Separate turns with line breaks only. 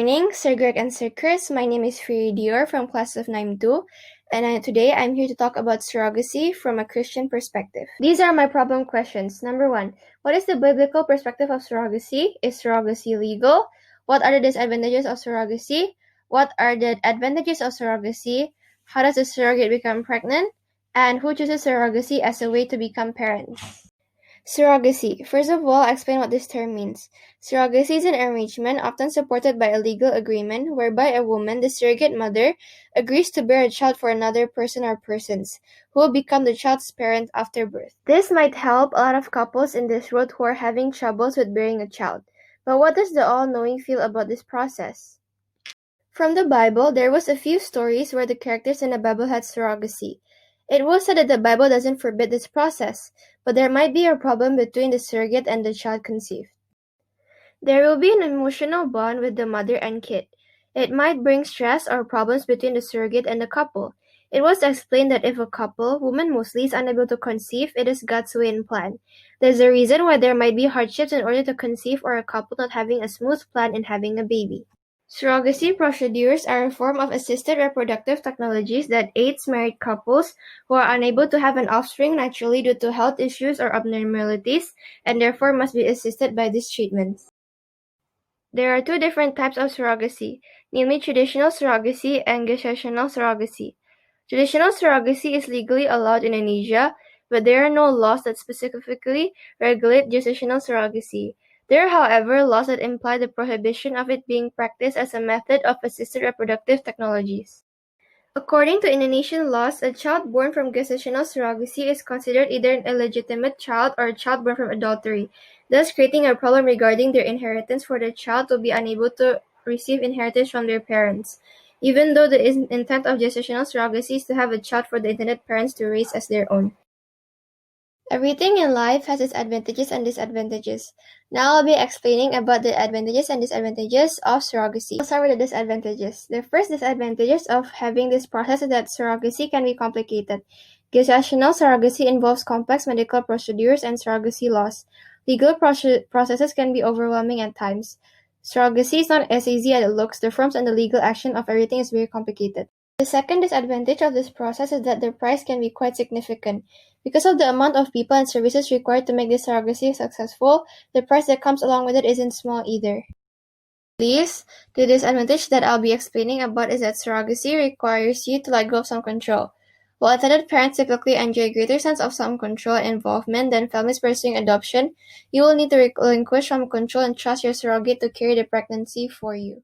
Morning, Sir Greg and Sir Chris. My name is Free Dior from class of 9-2, and today I'm here to talk about surrogacy from a Christian perspective. These are my problem questions. Number 1, what is the biblical perspective of surrogacy? Is surrogacy legal? What are the disadvantages of surrogacy? What are the advantages of surrogacy? How does a surrogate become pregnant? And who chooses surrogacy as a way to become parents? Surrogacy. First of all, I'll explain what this term means. Surrogacy is an arrangement often supported by a legal agreement whereby a woman, the surrogate mother, agrees to bear a child for another person or persons, who will become the child's parent after birth. This might help a lot of couples in this world who are having troubles with bearing a child. But what does the all-knowing feel about this process? From the Bible, there was a few stories where the characters in the Bible had surrogacy. It was said that the Bible doesn't forbid this process, but there might be a problem between the surrogate and the child conceived. There will be an emotional bond with the mother and kid. It might bring stress or problems between the surrogate and the couple. It was explained that if a couple, woman mostly, is unable to conceive, it is God's way and plan. There's a reason why there might be hardships in order to conceive or a couple not having a smooth plan in having a baby. Surrogacy procedures are a form of assisted reproductive technologies that aids married couples who are unable to have an offspring naturally due to health issues or abnormalities and therefore must be assisted by these treatments. There are two different types of surrogacy, namely traditional surrogacy and gestational surrogacy. Traditional surrogacy is legally allowed in Indonesia, but there are no laws that specifically regulate gestational surrogacy. There are, however, laws that imply the prohibition of it being practiced as a method of assisted reproductive technologies. According to Indonesian laws, a child born from gestational surrogacy is considered either an illegitimate child or a child born from adultery, thus creating a problem regarding their inheritance, for the child to be unable to receive inheritance from their parents, even though the intent of gestational surrogacy is to have a child for the intended parents to raise as their own. Everything in life has its advantages and disadvantages. Now I'll be explaining about the advantages and disadvantages of surrogacy. I'll start with the disadvantages. The first disadvantages of having this process is that surrogacy can be complicated. Gestational surrogacy involves complex medical procedures and surrogacy laws. Legal processes can be overwhelming at times. Surrogacy is not as easy as it looks. The forms and the legal action of everything is very complicated. The second disadvantage of this process is that the price can be quite significant. Because of the amount of people and services required to make this surrogacy successful, the price that comes along with it isn't small either. Please, the disadvantage that I'll be explaining about is that surrogacy requires you to let go of some control. While intended parents typically enjoy a greater sense of some control and involvement than families pursuing adoption, you will need to relinquish some control and trust your surrogate to carry the pregnancy for you.